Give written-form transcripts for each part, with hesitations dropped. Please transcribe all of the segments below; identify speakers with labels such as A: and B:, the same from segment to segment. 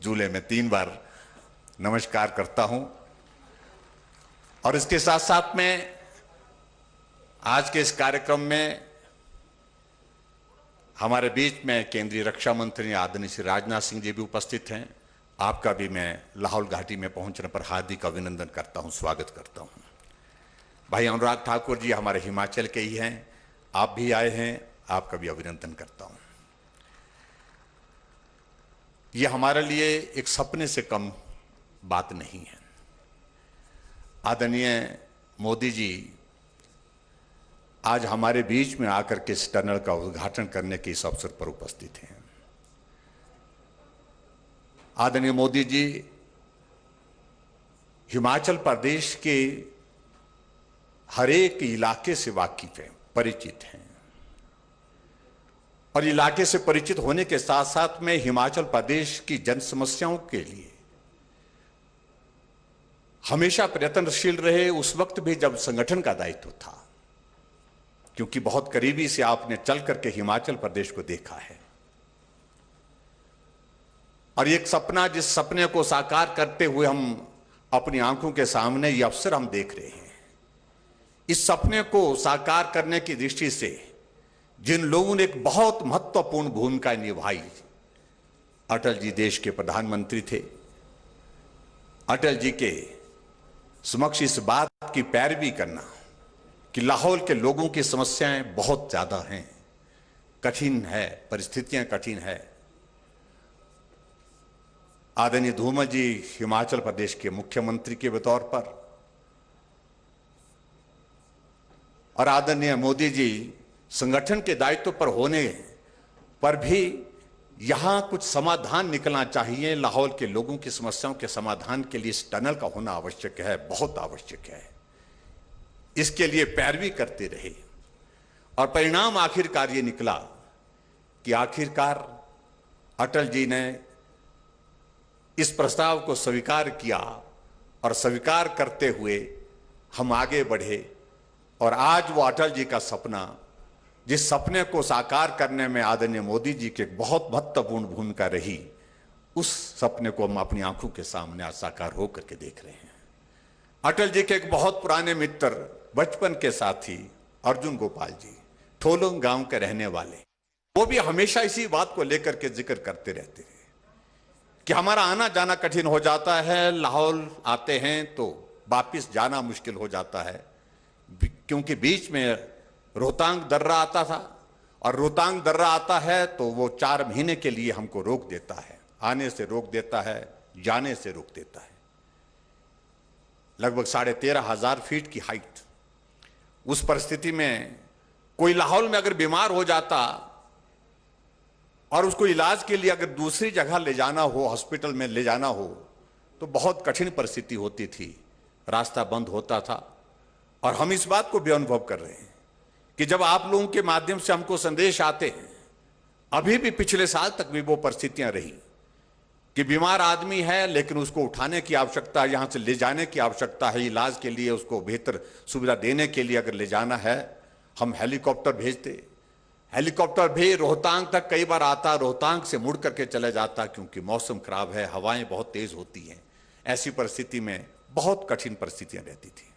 A: झूले में 3 बार नमस्कार करता हूं। और इसके साथ साथ में आज के इस कार्यक्रम में हमारे बीच में केंद्रीय रक्षा मंत्री आदरणीय श्री राजनाथ सिंह जी भी उपस्थित हैं। आपका भी मैं लाहौल घाटी में पहुंचने पर हार्दिक अभिनंदन करता हूं, स्वागत करता हूं। भाई अनुराग ठाकुर जी हमारे हिमाचल के ही हैं, आप भी आए हैं, आपका भी अभिनंदन करता हूं। ये हमारे लिए एक सपने से कम बात नहीं है। आदरणीय मोदी जी आज हमारे बीच में आकर के इस टनल का उद्घाटन करने के इस अवसर पर उपस्थित हैं। आदरणीय मोदी जी हिमाचल प्रदेश के हर एक इलाके से वाकिफ हैं, परिचित हैं। और इलाके से परिचित होने के साथ साथ में हिमाचल प्रदेश की जन समस्याओं के लिए हमेशा प्रयत्नशील रहे, उस वक्त भी जब संगठन का दायित्व था, क्योंकि बहुत करीबी से आपने चल करके हिमाचल प्रदेश को देखा है। और एक सपना, जिस सपने को साकार करते हुए हम अपनी आंखों के सामने ये अवसर हम देख रहे हैं, इस सपने को साकार करने की दृष्टि से जिन लोगों ने एक बहुत महत्वपूर्ण भूमिका निभाई, अटल जी देश के प्रधानमंत्री थे। अटल जी के समक्ष इस बात की पैरवी करना कि लाहौल के लोगों की समस्याएं बहुत ज्यादा हैं, कठिन है, परिस्थितियां कठिन है। आदरणीय धूमल जी हिमाचल प्रदेश के मुख्यमंत्री के तौर पर और आदरणीय मोदी जी संगठन के दायित्व पर होने पर भी यहां कुछ समाधान निकलना चाहिए। लाहौल के लोगों की समस्याओं के समाधान के लिए इस टनल का होना आवश्यक है, बहुत आवश्यक है। इसके लिए पैरवी करते रहे और परिणाम आखिरकार ये निकला कि आखिरकार अटल जी ने इस प्रस्ताव को स्वीकार किया और स्वीकार करते हुए हम आगे बढ़े। और आज वो अटल जी का सपना, जिस सपने को साकार करने में आदरणीय मोदी जी की बहुत महत्वपूर्ण भूमिका रही, उस सपने को हम अपनी आंखों के सामने आज साकार होकर के देख रहे हैं। अटल जी के एक बहुत पुराने मित्र, बचपन के साथी अर्जुन गोपाल जी, ठोलोंग गांव के रहने वाले, वो भी हमेशा इसी बात को लेकर के जिक्र करते रहते हैं कि हमारा आना जाना कठिन हो जाता है, लाहौल आते हैं तो वापिस जाना मुश्किल हो जाता है, क्योंकि बीच में रोहतांग दर्रा आता था और रोहतांग दर्रा आता है तो वो 4 महीने के लिए हमको रोक देता है, आने से रोक देता है, जाने से रोक देता है। लगभग 13,500 फीट की हाइट। उस परिस्थिति में कोई लाहौल में अगर बीमार हो जाता और उसको इलाज के लिए अगर दूसरी जगह ले जाना हो, हॉस्पिटल में ले जाना हो, तो बहुत कठिन परिस्थिति होती थी, रास्ता बंद होता था। और हम इस बात को भी अनुभव कर रहे हैं कि जब आप लोगों के माध्यम से हमको संदेश आते हैं, अभी भी पिछले साल तक भी वो परिस्थितियां रही कि बीमार आदमी है लेकिन उसको उठाने की आवश्यकता है, यहां से ले जाने की आवश्यकता है, इलाज के लिए उसको बेहतर सुविधा देने के लिए अगर ले जाना है, हम हेलीकॉप्टर भेजते। हेलीकॉप्टर भी रोहतांग तक कई बार आता, रोहतांग से मुड़ करके चले जाता, क्योंकि मौसम खराब है, हवाएं बहुत तेज होती हैं। ऐसी परिस्थिति में बहुत कठिन परिस्थितियां रहती थी।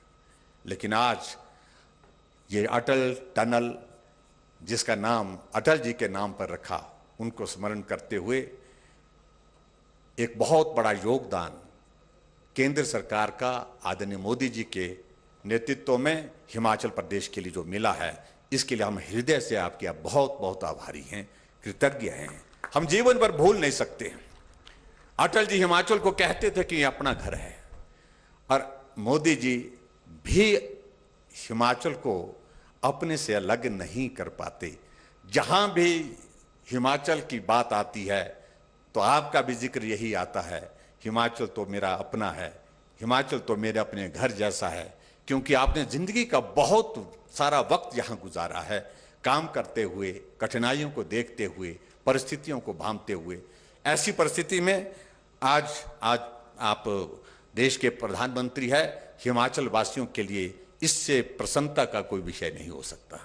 A: लेकिन आज ये अटल टनल, जिसका नाम अटल जी के नाम पर रखा, उनको स्मरण करते हुए एक बहुत बड़ा योगदान केंद्र सरकार का आदरणीय मोदी जी के नेतृत्व में हिमाचल प्रदेश के लिए जो मिला है, इसके लिए हम हृदय से आपके बहुत बहुत आभारी हैं, कृतज्ञ हैं। हम जीवन भर भूल नहीं सकते। अटल जी हिमाचल को कहते थे कि ये अपना घर है, और मोदी जी भी हिमाचल को अपने से अलग नहीं कर पाते। जहां भी हिमाचल की बात आती है तो आपका भी जिक्र यही आता है, हिमाचल तो मेरा अपना है, हिमाचल तो मेरे अपने घर जैसा है, क्योंकि आपने जिंदगी का बहुत सारा वक्त यहां गुजारा है, काम करते हुए, कठिनाइयों को देखते हुए, परिस्थितियों को भांपते हुए। ऐसी परिस्थिति में आज आप देश के प्रधानमंत्री है, हिमाचल वासियों के लिए इससे प्रसन्नता का कोई विषय नहीं हो सकता।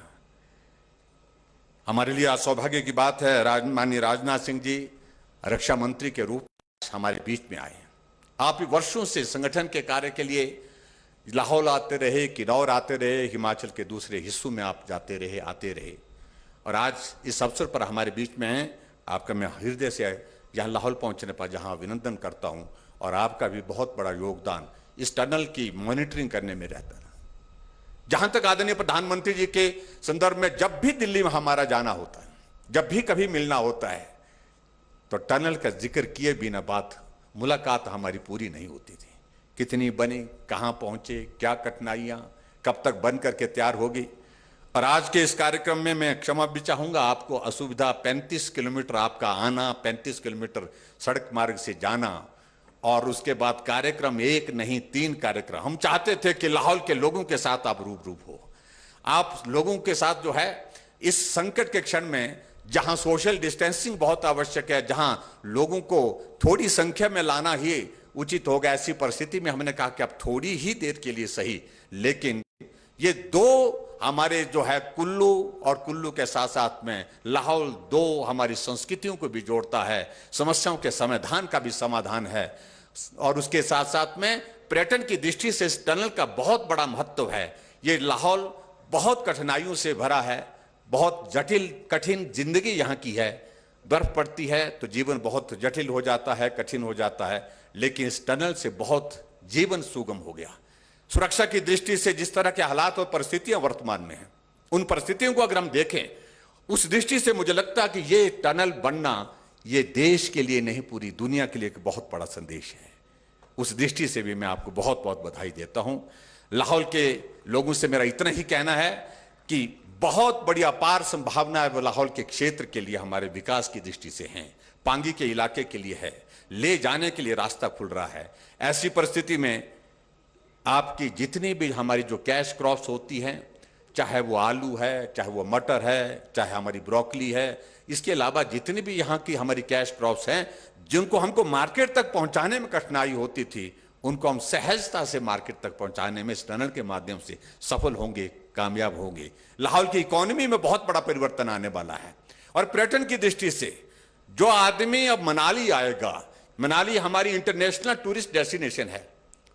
A: हमारे लिए आज सौभाग्य की बात है, माननीय राजनाथ सिंह जी रक्षा मंत्री के रूप हमारे बीच में आए हैं। आप वर्षों से संगठन के कार्य के लिए लाहौल आते रहे, किन्नौर आते रहे, हिमाचल के दूसरे हिस्सों में आप जाते रहे, आते रहे, और आज इस अवसर पर हमारे बीच में हैं। आपका मैं हृदय से यहाँ लाहौल पहुंचने पर जहाँ अभिनंदन करता हूँ, और आपका भी बहुत बड़ा योगदान इस टनल की मॉनिटरिंग करने में रहता है। जहां तक आदरणीय प्रधानमंत्री जी के संदर्भ में, जब भी दिल्ली में हमारा जाना होता है, जब भी कभी मिलना होता है, तो टनल का जिक्र किए बिना मुलाकात हमारी पूरी नहीं होती थी। कितनी बनी, कहां पहुंचे, क्या कठिनाइयां, कब तक बन करके तैयार होगी। और आज के इस कार्यक्रम में मैं क्षमा भी चाहूंगा आपको, असुविधा 35 किलोमीटर आपका आना, 35 किलोमीटर सड़क मार्ग से जाना, और उसके बाद कार्यक्रम एक नहीं 3 कार्यक्रम। हम चाहते थे कि लाहौल के लोगों के साथ आप रूबरू हो, आप लोगों के साथ जो है इस संकट के क्षण में, जहां सोशल डिस्टेंसिंग बहुत आवश्यक है, जहां लोगों को थोड़ी संख्या में लाना ही उचित होगा, ऐसी परिस्थिति में हमने कहा कि अब थोड़ी ही देर के लिए सही, लेकिन ये 2 हमारे जो है कुल्लू, और कुल्लू के साथ साथ में लाहौल 2 हमारी संस्कृतियों को भी जोड़ता है, समस्याओं के समाधान का भी समाधान है, और उसके साथ साथ में पर्यटन की दृष्टि से इस टनल का बहुत बड़ा महत्व है। ये लाहौल बहुत कठिनाइयों से भरा है, बहुत जटिल कठिन जिंदगी यहाँ की है। बर्फ पड़ती है तो जीवन बहुत जटिल हो जाता है, कठिन हो जाता है, लेकिन इस टनल से बहुत जीवन सुगम हो गया। सुरक्षा की दृष्टि से जिस तरह के हालात और परिस्थितियां वर्तमान में हैं, उन परिस्थितियों को अगर हम देखें, उस दृष्टि से मुझे लगता है कि ये टनल बनना, ये देश के लिए नहीं पूरी दुनिया के लिए एक बहुत बड़ा संदेश है। उस दृष्टि से भी मैं आपको बहुत बहुत बधाई देता हूं। लाहौल के लोगों से मेरा इतना ही कहना है कि बहुत बड़ी अपार संभावना है वो लाहौल के क्षेत्र के लिए, हमारे विकास की दृष्टि से हैं, पांगी के इलाके के लिए है, ले जाने के लिए रास्ता खुल रहा है। ऐसी परिस्थिति में आपकी जितनी भी हमारी जो कैश क्रॉप्स होती हैं, चाहे वो आलू है, चाहे वो मटर है, चाहे हमारी ब्रोकली है, इसके अलावा जितनी भी यहाँ की हमारी कैश क्रॉप्स हैं, जिनको हमको मार्केट तक पहुंचाने में कठिनाई होती थी, उनको हम सहजता से मार्केट तक पहुंचाने में इस टनल के माध्यम से सफल होंगे, कामयाब होंगे। लाहौल की इकोनॉमी में बहुत बड़ा परिवर्तन आने वाला है। और पर्यटन की दृष्टि से जो आदमी अब मनाली आएगा, मनाली हमारी इंटरनेशनल टूरिस्ट डेस्टिनेशन है,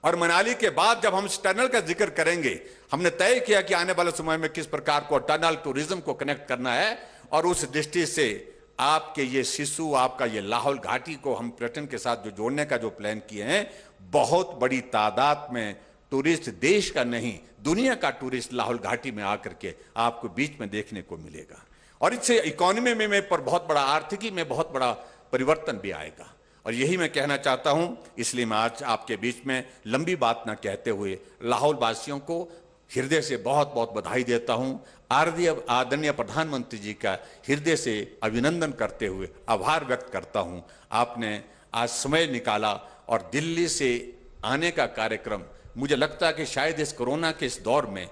A: और मनाली के बाद जब हम इस टनल का जिक्र करेंगे, हमने तय किया कि आने वाले समय में किस प्रकार को टनल टूरिज्म को कनेक्ट करना है, और उस दृष्टि से आपके ये सिसु, आपका ये लाहौल घाटी को हम पर्यटन के साथ जो जोड़ने का जो प्लान किए हैं, बहुत बड़ी तादाद में टूरिस्ट, देश का नहीं दुनिया का टूरिस्ट लाहौल घाटी में आकर के आपको बीच में देखने को मिलेगा। और इससे इकोनॉमी में पर बहुत बड़ा, आर्थिकी में बहुत बड़ा परिवर्तन भी आएगा। और यही मैं कहना चाहता हूं, इसलिए मैं आज आपके बीच में लंबी बात ना कहते हुए लाहौल वासियों को हृदय से बहुत बहुत बधाई देता हूं। आदरणीय प्रधानमंत्री जी का हृदय से अभिनंदन करते हुए आभार व्यक्त करता हूं। आपने आज समय निकाला और दिल्ली से आने का कार्यक्रम, मुझे लगता है कि शायद इस कोरोना के इस दौर में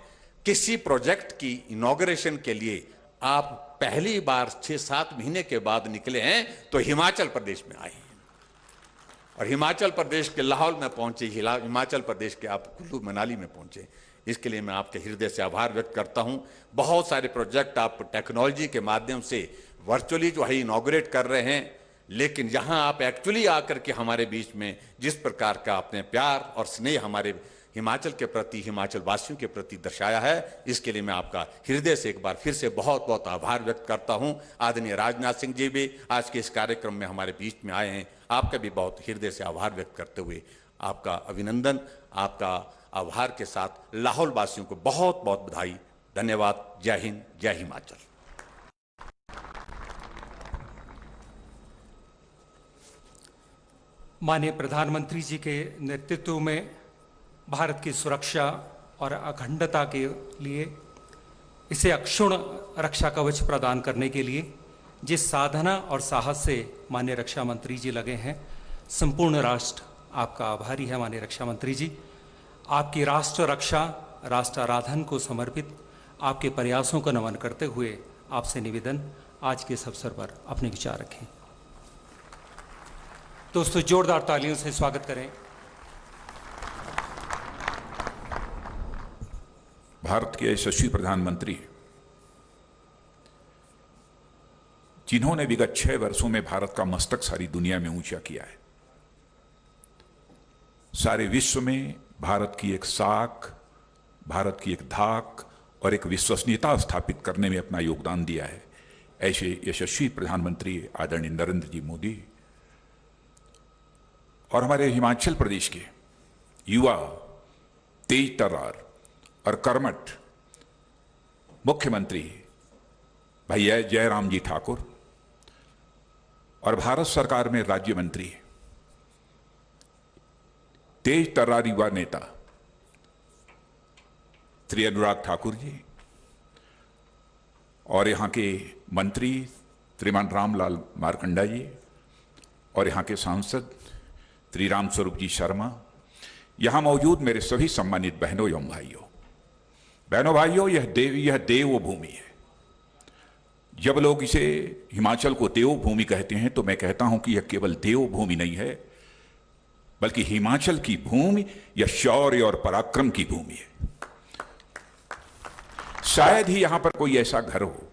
A: किसी प्रोजेक्ट की इनॉग्रेशन के लिए आप पहली बार 6-7 महीने के बाद निकले हैं, तो हिमाचल प्रदेश में आए हैं, और हिमाचल प्रदेश के लाहौल में पहुंचे, हिमाचल प्रदेश के आप कुल्लू मनाली में पहुंचे। इसके लिए मैं आपके हृदय से आभार व्यक्त करता हूं। बहुत सारे प्रोजेक्ट आप टेक्नोलॉजी के माध्यम से वर्चुअली जो है इनॉग्रेट कर रहे हैं, लेकिन यहां आप एक्चुअली आकर के हमारे बीच में जिस प्रकार का आपने प्यार और स्नेह हमारे हिमाचल के प्रति, हिमाचल वासियों के प्रति दर्शाया है, इसके लिए मैं आपका हृदय से एक बार फिर से बहुत बहुत आभार व्यक्त करता हूं। आदरणीय राजनाथ सिंह जी भी आज के इस कार्यक्रम में हमारे बीच में आए हैं, आपका भी बहुत हृदय से आभार व्यक्त करते हुए आपका अभिनंदन, आपका आभार के साथ लाहौल वासियों को बहुत बहुत बधाई, धन्यवाद। जय हिंद, जय हिमाचल।
B: माननीय प्रधानमंत्री जी के नेतृत्व में भारत की सुरक्षा और अखंडता के लिए, इसे अक्षुण्ण रक्षा कवच प्रदान करने के लिए जिस साधना और साहस से माननीय रक्षा मंत्री जी लगे हैं, संपूर्ण राष्ट्र आपका आभारी है। माननीय रक्षा मंत्री जी, आपकी राष्ट्र रक्षा, राष्ट्र आराधन को समर्पित आपके प्रयासों को नमन करते हुए आपसे निवेदन, आज के इस अवसर पर अपने विचार रखें। दोस्तों, जोरदार तालियों से स्वागत करें।
C: भारत के यशस्वी प्रधानमंत्री, जिन्होंने विगत 6 वर्षों में भारत का मस्तक सारी दुनिया में ऊंचा किया है, सारे विश्व में भारत की एक साख, भारत की एक धाक और एक विश्वसनीयता स्थापित करने में अपना योगदान दिया है। ऐसे यशस्वी प्रधानमंत्री आदरणीय नरेंद्र जी मोदी और हमारे हिमाचल प्रदेश के युवा, तेज तर्रार और कर्मठ मुख्यमंत्री भाई जयराम जी ठाकुर और भारत सरकार में राज्य मंत्री तेज तर्रार युवा नेता श्री अनुराग ठाकुर जी और यहां के मंत्री श्रीमान रामलाल मारकंडा जी और यहां के सांसद श्री रामस्वरूप जी शर्मा, यहां मौजूद मेरे सभी सम्मानित बहनों एवं भाइयों, यह देवभूमि है। जब लोग इसे हिमाचल को देवभूमि कहते हैं तो मैं कहता हूं कि यह केवल देवभूमि नहीं है, बल्कि हिमाचल की भूमि यह शौर्य और पराक्रम की भूमि है। शायद ही यहां पर कोई ऐसा घर हो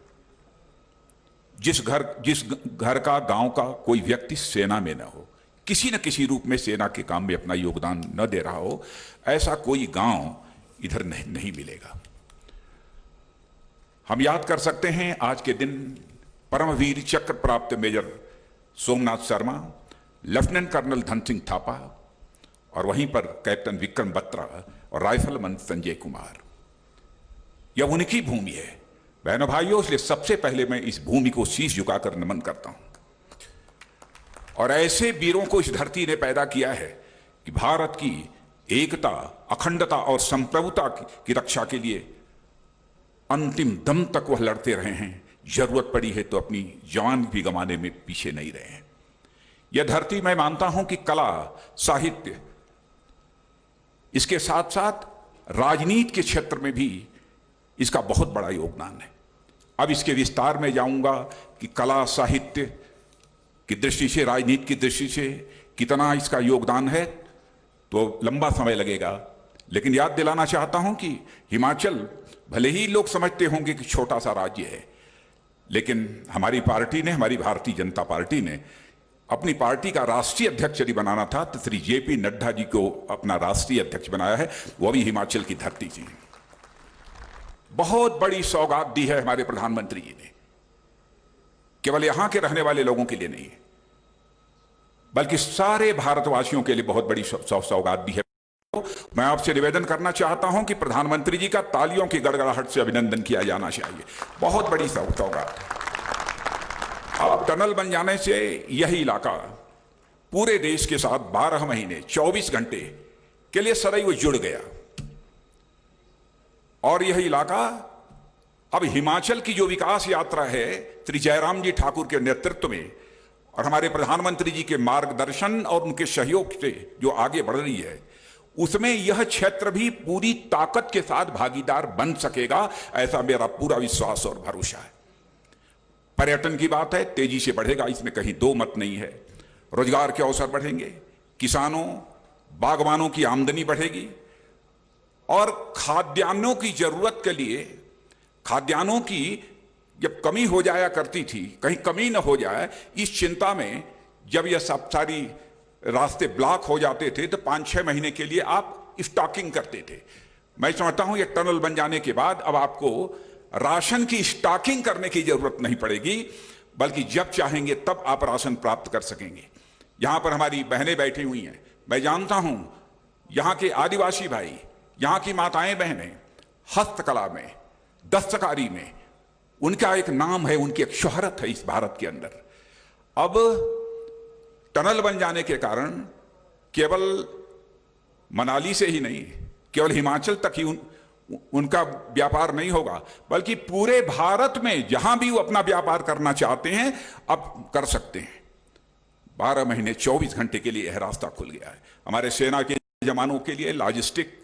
C: जिस घर का, गांव का कोई व्यक्ति सेना में न हो, किसी न किसी रूप में सेना के काम में अपना योगदान न दे रहा हो। ऐसा कोई गांव इधर नहीं मिलेगा। हम याद कर सकते हैं आज के दिन परमवीर चक्र प्राप्त major Somnath Sharma, lieutenant colonel Dhan Singh Thapa और वहीं पर कैप्टन विक्रम बत्रा और राइफलमैन संजय कुमार। यह उनकी भूमि है बहनों भाइयों, इसलिए सबसे पहले मैं इस भूमि को शीश झुकाकर नमन करता हूं। और ऐसे वीरों को इस धरती ने पैदा किया है कि भारत की एकता, अखंडता और संप्रभुता की रक्षा के लिए अंतिम दम तक वह लड़ते रहे हैं। जरूरत पड़ी है तो अपनी जान भी गंवाने में पीछे नहीं रहे हैं। यह धरती, मैं मानता हूं कि कला, साहित्य, इसके साथ साथ राजनीति के क्षेत्र में भी इसका बहुत बड़ा योगदान है। अब इसके विस्तार में जाऊंगा कि कला, साहित्य की दृष्टि से, राजनीति की दृष्टि से कितना इसका योगदान है तो लंबा समय लगेगा। लेकिन याद दिलाना चाहता हूं कि हिमाचल भले ही लोग समझते होंगे कि छोटा सा राज्य है, लेकिन हमारी पार्टी ने, हमारी भारतीय जनता पार्टी ने अपनी पार्टी का राष्ट्रीय अध्यक्ष यदि बनाना था तो श्री जेपी नड्डा जी को अपना राष्ट्रीय अध्यक्ष बनाया है, वो भी हिमाचल की धरती से। बहुत बड़ी सौगात दी है हमारे प्रधानमंत्री जी ने, केवल यहां के रहने वाले लोगों के लिए नहीं है, बल्कि सारे भारतवासियों के लिए बहुत बड़ी सौगात दी है। मैं आपसे निवेदन करना चाहता हूं कि प्रधानमंत्री जी का तालियों की गड़गड़ाहट से अभिनंदन किया जाना चाहिए। बहुत बड़ी सौगात है। अब टनल बन जाने से यही इलाका पूरे देश के साथ 12 महीने 24 घंटे के लिए सदैव जुड़ गया। और यह इलाका अब हिमाचल की जो विकास यात्रा है श्री जयराम जी ठाकुर के नेतृत्व में और हमारे प्रधानमंत्री जी के मार्गदर्शन और उनके सहयोग से जो आगे बढ़ रही है, उसमें यह क्षेत्र भी पूरी ताकत के साथ भागीदार बन सकेगा, ऐसा मेरा पूरा विश्वास और भरोसा है। पर्यटन की बात है, तेजी से बढ़ेगा, इसमें कहीं दो मत नहीं है। रोजगार के अवसर बढ़ेंगे, किसानों, बागवानों की आमदनी बढ़ेगी और खाद्यान्नों की जरूरत के लिए, खाद्यान्नों की जब कमी हो जाया करती थी, कहीं कमी न हो जाए, इस चिंता में जब यह सब सारी रास्ते ब्लॉक हो जाते थे तो 5-6 महीने के लिए आप स्टॉकिंग करते थे। मैं समझता हूं यह टनल बन जाने के बाद अब आपको राशन की स्टॉकिंग करने की जरूरत नहीं पड़ेगी, बल्कि जब चाहेंगे तब आप राशन प्राप्त कर सकेंगे। यहां पर हमारी बहनें बैठी हुई हैं, मैं जानता हूं यहां के आदिवासी भाई, यहां की माताएं बहनें हस्तकला में, दस्तकारी में उनका एक नाम है, उनकी एक शोहरत है इस भारत के अंदर। अब टनल बन जाने के कारण केवल मनाली से ही नहीं, केवल हिमाचल तक ही उनका व्यापार नहीं होगा, बल्कि पूरे भारत में जहां भी वो अपना व्यापार करना चाहते हैं अब कर सकते हैं। 12 महीने 24 घंटे के लिए यह रास्ता खुल गया है। हमारे सेना के जवानों के लिए लॉजिस्टिक,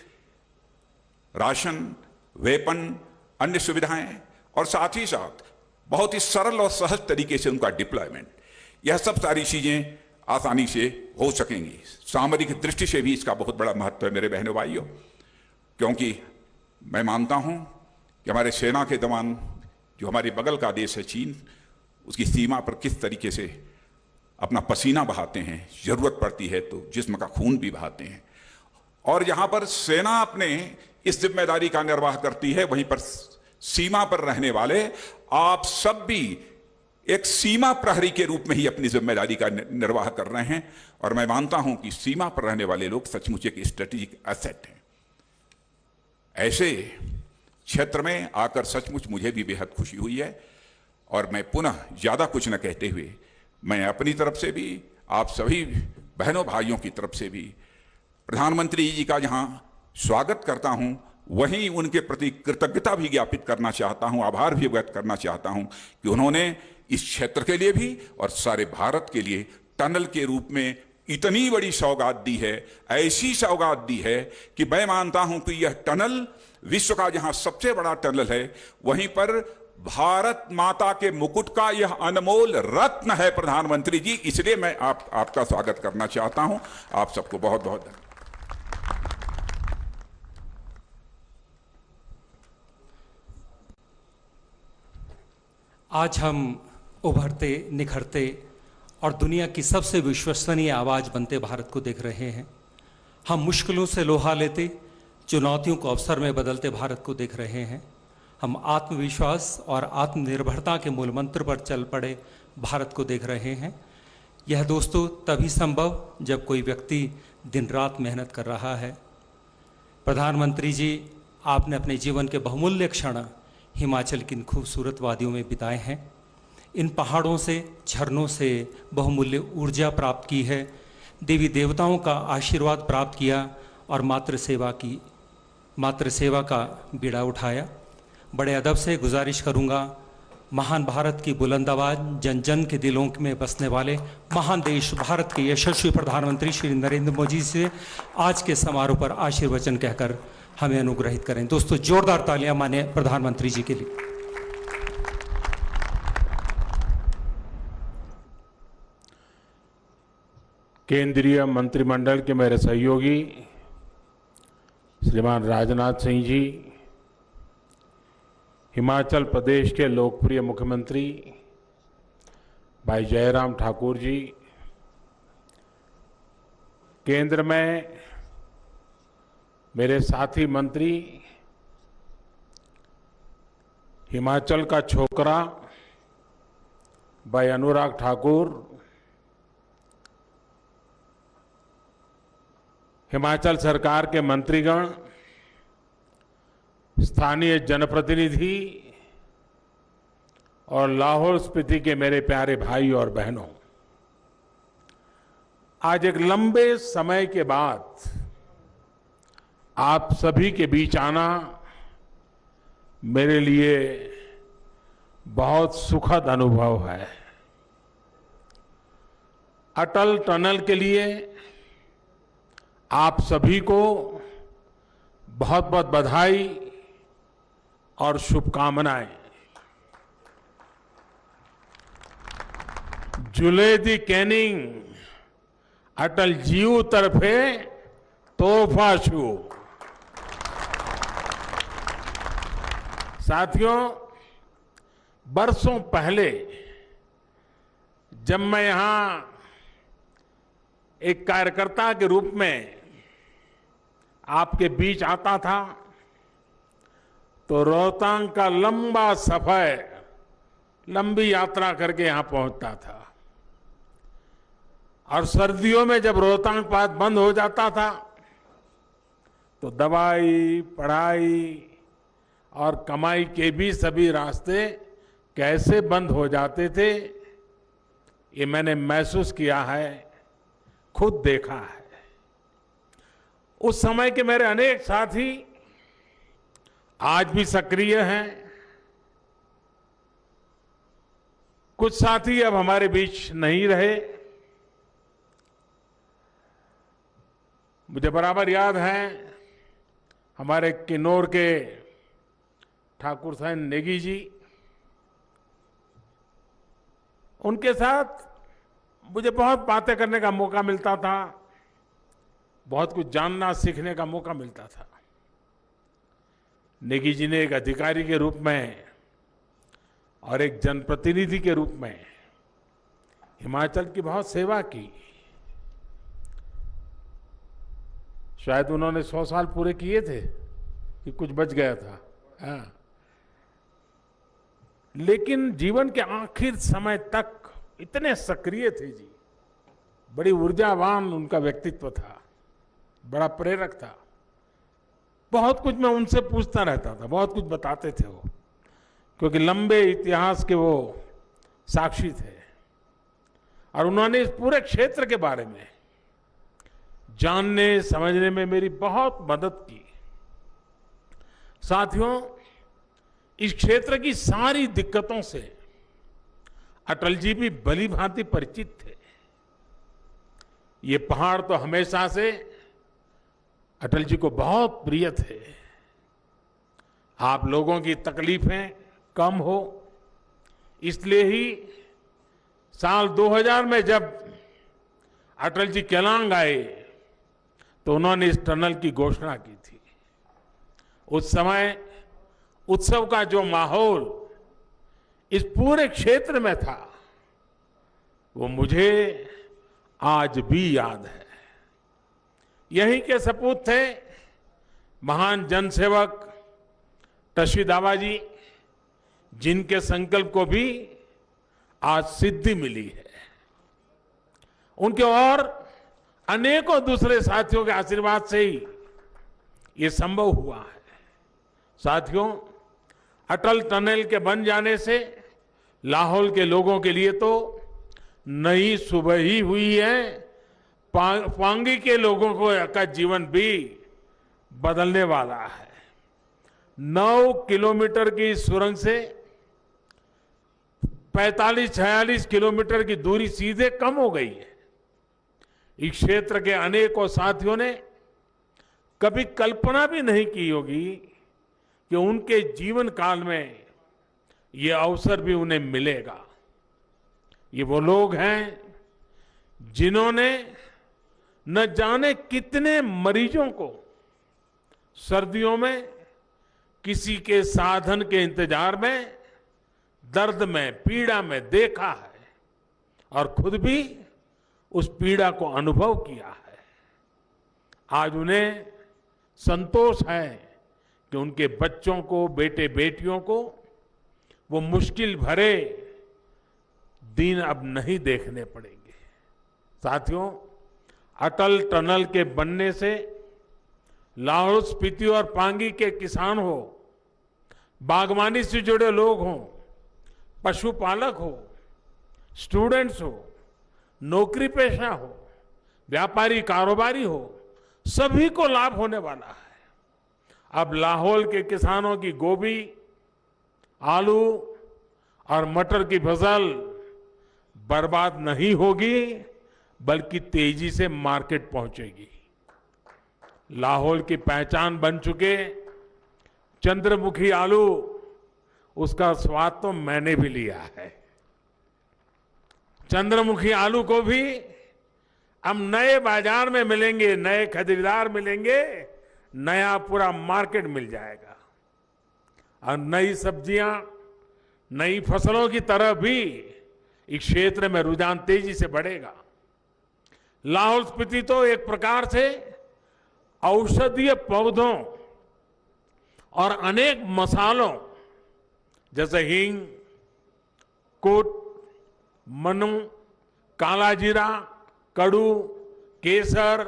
C: राशन, वेपन, अन्य सुविधाएं और साथ ही साथ बहुत ही सरल और सहज तरीके से उनका डिप्लॉयमेंट, यह सब सारी चीजें आसानी से हो सकेंगी। सामरिक दृष्टि से भी इसका बहुत बड़ा महत्व है मेरे बहनों भाइयों, क्योंकि मैं मानता हूं कि हमारे सेना के जवान जो हमारे बगल का देश है चीन, उसकी सीमा पर किस तरीके से अपना पसीना बहाते हैं, जरूरत पड़ती है तो जिस्म का खून भी बहाते हैं। और जहां पर सेना अपने इस जिम्मेदारी का निर्वाह करती है, वहीं पर सीमा पर रहने वाले आप सब भी एक सीमा प्रहरी के रूप में ही अपनी जिम्मेदारी का निर्वाह कर रहे हैं। और मैं मानता हूं कि सीमा पर रहने वाले लोग सचमुच एक स्ट्रेटेजिक एसेट हैं। ऐसे क्षेत्र में आकर सचमुच मुझे भी बेहद खुशी हुई है। और मैं पुनः ज्यादा कुछ न कहते हुए मैं अपनी तरफ से भी, आप सभी बहनों भाइयों की तरफ से भी प्रधानमंत्री जी का जहां स्वागत करता हूं, वहीं उनके प्रति कृतज्ञता भी ज्ञापित करना चाहता हूं, आभार भी व्यक्त करना चाहता हूं कि उन्होंने इस क्षेत्र के लिए भी और सारे भारत के लिए टनल के रूप में इतनी बड़ी सौगात दी है, ऐसी सौगात दी है कि मैं मानता हूं कि यह टनल विश्व का जहां सबसे बड़ा टनल है, वहीं पर भारत माता के मुकुट का यह अनमोल रत्न है प्रधानमंत्री जी। इसलिए मैं आपका स्वागत करना चाहता हूं। आप सबको बहुत बहुत धन्यवाद।
B: आज हम उभरते, निखरते और दुनिया की सबसे विश्वसनीय आवाज बनते भारत को देख रहे हैं। हम मुश्किलों से लोहा लेते, चुनौतियों को अवसर में बदलते भारत को देख रहे हैं। हम आत्मविश्वास और आत्मनिर्भरता के मूल मंत्र पर चल पड़े भारत को देख रहे हैं। यह दोस्तों तभी संभव जब कोई व्यक्ति दिन रात मेहनत कर रहा है। प्रधानमंत्री जी, आपने अपने जीवन के बहुमूल्य क्षण हिमाचल की इन खूबसूरत वादियों में बिताए हैं। इन पहाड़ों से, झरनों से बहुमूल्य ऊर्जा प्राप्त की है, देवी देवताओं का आशीर्वाद प्राप्त किया और मातृ सेवा का बीड़ा उठाया। बड़े अदब से गुजारिश करूंगा, महान भारत की बुलंद आवाज, जन जन के दिलों में बसने वाले महान देश भारत के यशस्वी प्रधानमंत्री श्री नरेंद्र मोदी से आज के समारोह पर आशीर्वचन कहकर हमें अनुग्रहित करें। दोस्तों, जोरदार तालियां माने प्रधानमंत्री जी के लिए।
D: केंद्रीय मंत्रिमंडल के मेरे सहयोगी श्रीमान राजनाथ सिंह जी, हिमाचल प्रदेश के लोकप्रिय मुख्यमंत्री भाई जयराम ठाकुर जी, केंद्र में मेरे साथी मंत्री, हिमाचल का छोकरा भाई अनुराग ठाकुर, हिमाचल सरकार के मंत्रीगण, स्थानीय जनप्रतिनिधि और लाहौल स्पीति के मेरे प्यारे भाई और बहनों, आज एक लंबे समय के बाद आप सभी के बीच आना मेरे लिए बहुत सुखद अनुभव है। अटल टनल के लिए आप सभी को बहुत बहुत बधाई और शुभकामनाएं। जुले दी कैनिंग अटल जीव तरफे तोहफा छू। साथियों, बरसों पहले जब मैं यहां एक कार्यकर्ता के रूप में आपके बीच आता था, तो रोहतांग का लंबा सफर, लंबी यात्रा करके यहां पहुंचता था। और सर्दियों में जब रोहतांग पास बंद हो जाता था, तो दवाई, पढ़ाई और कमाई के भी सभी रास्ते कैसे बंद हो जाते थे, ये मैंने महसूस किया है, खुद देखा है। उस समय के मेरे अनेक साथी आज भी सक्रिय हैं। कुछ साथी अब हमारे बीच नहीं रहे। मुझे बराबर याद है, हमारे किन्नौर के ठाकुर साहब नेगी जी, उनके साथ मुझे बहुत बातें करने का मौका मिलता था, बहुत कुछ जानना सीखने का मौका मिलता था। नेगी जी ने एक अधिकारी के रूप में और एक जनप्रतिनिधि के रूप में हिमाचल की बहुत सेवा की। शायद उन्होंने 100 साल पूरे किए थे कि कुछ बच गया था। हाँ। लेकिन जीवन के आखिर समय तक इतने सक्रिय थे जी, बड़ी ऊर्जावान उनका व्यक्तित्व था, बड़ा प्रेरक था। बहुत कुछ मैं उनसे पूछता रहता था, बहुत कुछ बताते थे वो, क्योंकि लंबे इतिहास के वो साक्षी थे और उन्होंने इस पूरे क्षेत्र के बारे में जानने समझने में मेरी बहुत मदद की। साथियों, इस क्षेत्र की सारी दिक्कतों से अटल जी भी भली भांति परिचित थे। ये पहाड़ तो हमेशा से अटल जी को बहुत प्रिय थे। आप लोगों की तकलीफें कम हो, इसलिए ही साल 2000 में जब अटल जी केलांग आए तो उन्होंने इस टनल की घोषणा की थी। उस समय उत्सव का जो माहौल इस पूरे क्षेत्र में था वो मुझे आज भी याद है। यहीं के सपूत थे महान जनसेवक टशी दावा जी, जिनके संकल्प को भी आज सिद्धि मिली है। उनके और अनेकों दूसरे साथियों के आशीर्वाद से ही ये संभव हुआ है। साथियों, अटल टनल के बन जाने से लाहौल के लोगों के लिए तो नई सुबह ही हुई है। पांगी के लोगों का जीवन भी बदलने वाला है। 9 किलोमीटर की सुरंग से 45-46 किलोमीटर की दूरी सीधे कम हो गई है। इस क्षेत्र के अनेकों साथियों ने कभी कल्पना भी नहीं की होगी कि उनके जीवन काल में ये अवसर भी उन्हें मिलेगा। ये वो लोग हैं जिन्होंने न जाने कितने मरीजों को सर्दियों में किसी के साधन के इंतजार में, दर्द में, पीड़ा में देखा है और खुद भी उस पीड़ा को अनुभव किया है। आज उन्हें संतोष है कि उनके बच्चों को, बेटे बेटियों को वो मुश्किल भरे दिन अब नहीं देखने पड़ेंगे। साथियों, अटल टनल के बनने से लाहौल स्पीति और पांगी के किसान हो, बागवानी से जुड़े लोग हों, पशुपालक हो, स्टूडेंट्स हो, नौकरी पेशा हो, व्यापारी कारोबारी हो, सभी को लाभ होने वाला है। अब लाहौल के किसानों की गोभी, आलू और मटर की फसल बर्बाद नहीं होगी, बल्कि तेजी से मार्केट पहुंचेगी। लाहौल की पहचान बन चुके चंद्रमुखी आलू, उसका स्वाद तो मैंने भी लिया है। चंद्रमुखी आलू को भी हम नए बाजार में मिलेंगे, नए खरीदार मिलेंगे, नया पूरा मार्केट मिल जाएगा। और नई सब्जियां, नई फसलों की तरफ भी इस क्षेत्र में रुझान तेजी से बढ़ेगा। लाहौल स्पीति तो एक प्रकार से औषधीय पौधों और अनेक मसालों जैसे हींग, कुट, मनु, काला जीरा, कड़ू, केसर,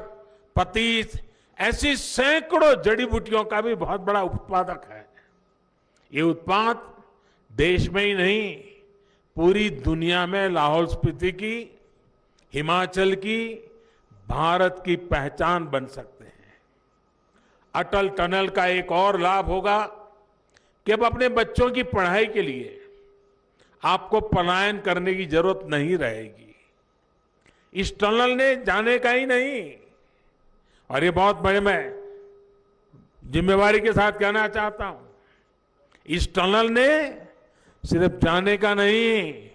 D: पतीस, ऐसी सैकड़ों जड़ी बूटियों का भी बहुत बड़ा उत्पादक है। ये उत्पाद देश में ही नहीं, पूरी दुनिया में लाहौल स्पीति की, हिमाचल की, भारत की पहचान बन सकते हैं। अटल टनल का एक और लाभ होगा कि अब अपने बच्चों की पढ़ाई के लिए आपको पलायन करने की जरूरत नहीं रहेगी। इस टनल ने जाने का ही नहीं, और ये बहुत बड़े मैं जिम्मेवारी के साथ कहना चाहता हूं, इस टनल ने सिर्फ जाने का नहीं,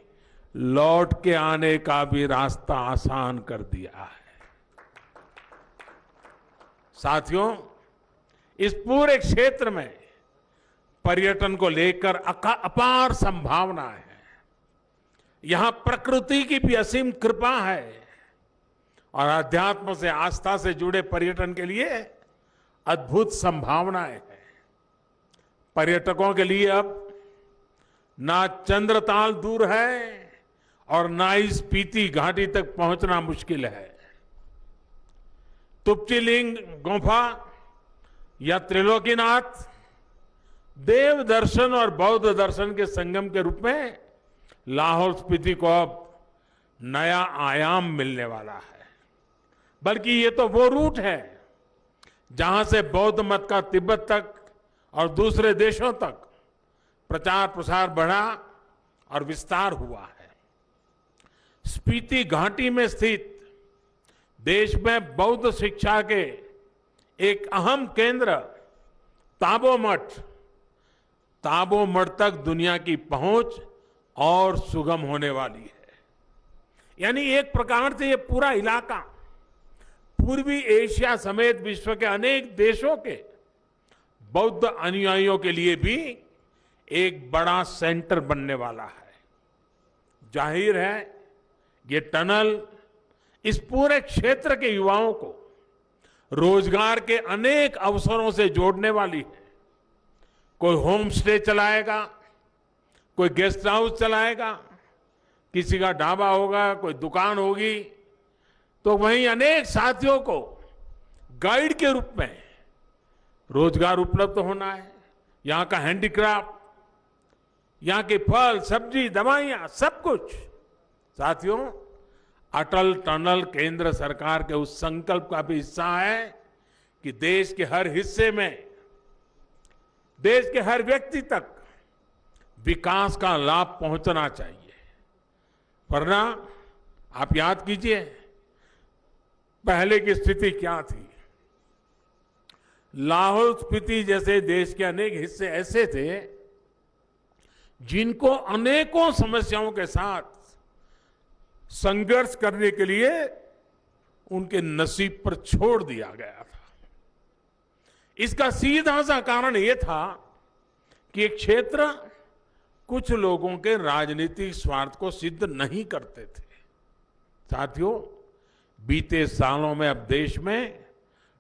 D: लौट के आने का भी रास्ता आसान कर दिया है। साथियों, इस पूरे क्षेत्र में पर्यटन को लेकर अपार संभावना है। यहां प्रकृति की भी असीम कृपा है और अध्यात्म से, आस्था से जुड़े पर्यटन के लिए अद्भुत संभावनाएं हैं। पर्यटकों के लिए अब ना चंद्रताल दूर है और ना ही स्पीति घाटी तक पहुंचना मुश्किल है। तुप्तिलिंग गुफा या त्रिलोकीनाथ देव दर्शन और बौद्ध दर्शन के संगम के रूप में लाहौल स्पीति को अब नया आयाम मिलने वाला है। बल्कि ये तो वो रूट है जहां से बौद्ध मत का तिब्बत तक और दूसरे देशों तक प्रचार प्रसार बढ़ा और विस्तार हुआ है। स्पीति घाटी में स्थित देश में बौद्ध शिक्षा के एक अहम केंद्र ताबो मठ तक दुनिया की पहुंच और सुगम होने वाली है। यानी एक प्रकार से ये पूरा इलाका पूर्वी एशिया समेत विश्व के अनेक देशों के बौद्ध अनुयायियों के लिए भी एक बड़ा सेंटर बनने वाला है। जाहिर है ये टनल इस पूरे क्षेत्र के युवाओं को रोजगार के अनेक अवसरों से जोड़ने वाली है। कोई होम स्टे चलाएगा, कोई गेस्ट हाउस चलाएगा, किसी का ढाबा होगा, कोई दुकान होगी, तो वहीं अनेक साथियों को गाइड के रूप में रोजगार उपलब्ध होना है। यहाँ का हैंडीक्राफ्ट, यहाँ के फल, सब्जी, दवाइयां, सब कुछ। साथियों, अटल टनल केंद्र सरकार के उस संकल्प का भी हिस्सा है कि देश के हर हिस्से में, देश के हर व्यक्ति तक विकास का लाभ पहुंचना चाहिए। वरना आप याद कीजिए पहले की स्थिति क्या थी। लाहौल स्पीति जैसे देश के अनेक हिस्से ऐसे थे जिनको अनेकों समस्याओं के साथ संघर्ष करने के लिए उनके नसीब पर छोड़ दिया गया था। इसका सीधा सा कारण यह था कि एक क्षेत्र कुछ लोगों के राजनीतिक स्वार्थ को सिद्ध नहीं करते थे। साथियों, बीते सालों में अब देश में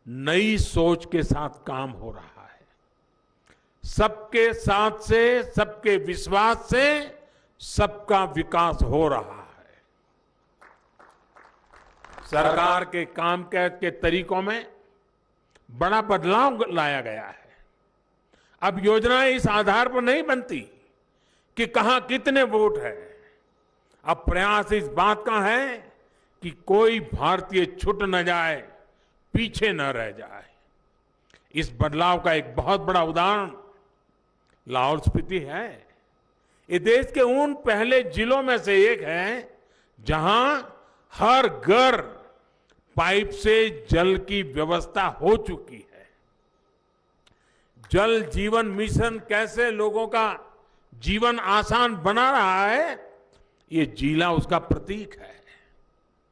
D: नई सोच के साथ काम हो रहा है। सबके साथ से, सबके विश्वास से सबका विकास हो रहा है। सरकार के कामकाज के तरीकों में बड़ा बदलाव लाया गया है। अब योजनाएं इस आधार पर नहीं बनती कि कहां कितने वोट है। अब प्रयास इस बात का है कि कोई भारतीय छूट न जाए, पीछे न रह जाए। इस बदलाव का एक बहुत बड़ा उदाहरण लाहौल स्पीति है। ये देश के उन पहले जिलों में से एक है जहां हर घर पाइप से जल की व्यवस्था हो चुकी है। जल जीवन मिशन कैसे लोगों का जीवन आसान बना रहा है, ये जिला उसका प्रतीक है।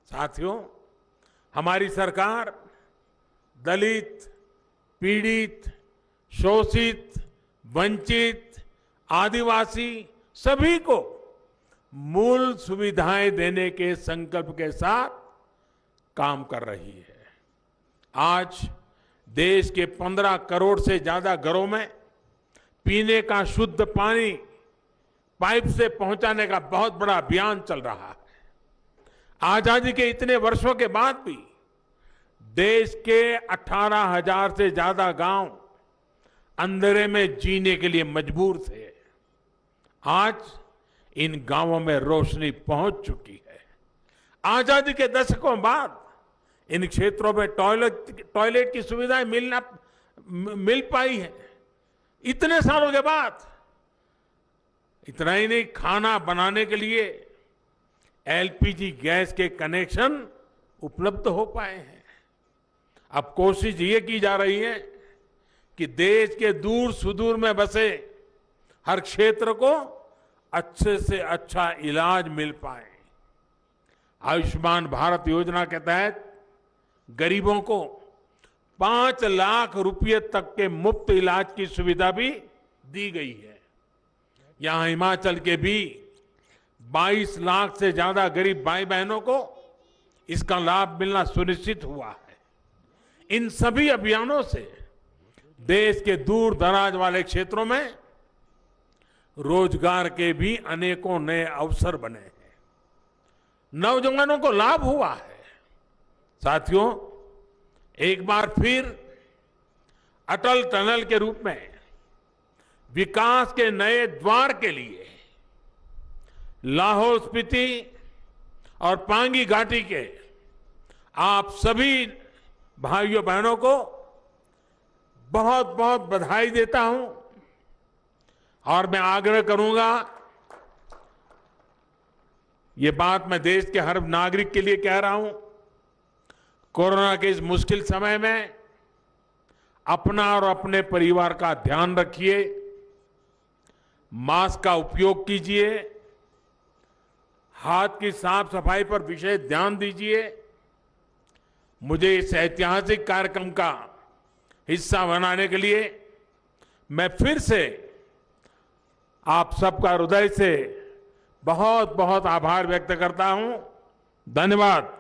D: साथियों, हमारी सरकार दलित, पीड़ित, शोषित, वंचित, आदिवासी सभी को मूल सुविधाएं देने के संकल्प के साथ काम कर रही है। आज देश के 15 करोड़ से ज्यादा घरों में पीने का शुद्ध पानी पाइप से पहुंचाने का बहुत बड़ा अभियान चल रहा है। आजादी के इतने वर्षों के बाद भी देश के 18,000 से ज्यादा गांव अंधेरे में जीने के लिए मजबूर थे। आज इन गांवों में रोशनी पहुंच चुकी है। आजादी के दशकों बाद इन क्षेत्रों में टॉयलेट की सुविधाएं मिल पाई है। इतने सालों के बाद इतना ही नहीं, खाना बनाने के लिए एलपीजी गैस के कनेक्शन उपलब्ध हो पाए हैं। अब कोशिश ये की जा रही है कि देश के दूर सुदूर में बसे हर क्षेत्र को अच्छे से अच्छा इलाज मिल पाए। आयुष्मान भारत योजना के तहत गरीबों को 5 लाख रुपए तक के मुफ्त इलाज की सुविधा भी दी गई है। यहां हिमाचल के भी 22 लाख से ज्यादा गरीब भाई बहनों को इसका लाभ मिलना सुनिश्चित हुआ है। इन सभी अभियानों से देश के दूर दराज वाले क्षेत्रों में रोजगार के भी अनेकों नए अवसर बने हैं, नौजवानों को लाभ हुआ है। साथियों, एक बार फिर अटल टनल के रूप में विकास के नए द्वार के लिए लाहौल स्पीति और पांगी घाटी के आप सभी भाइयों बहनों को बहुत बहुत बधाई देता हूं और मैं आग्रह करूंगा, ये बात मैं देश के हर नागरिक के लिए कह रहा हूं, कोरोना के इस मुश्किल समय में अपना और अपने परिवार का ध्यान रखिए, मास्क का उपयोग कीजिए, हाथ की साफ सफाई पर विशेष ध्यान दीजिए। मुझे इस ऐतिहासिक कार्यक्रम का हिस्सा बनाने के लिए मैं फिर से आप सबका हृदय से बहुत बहुत आभार व्यक्त करता हूं। धन्यवाद।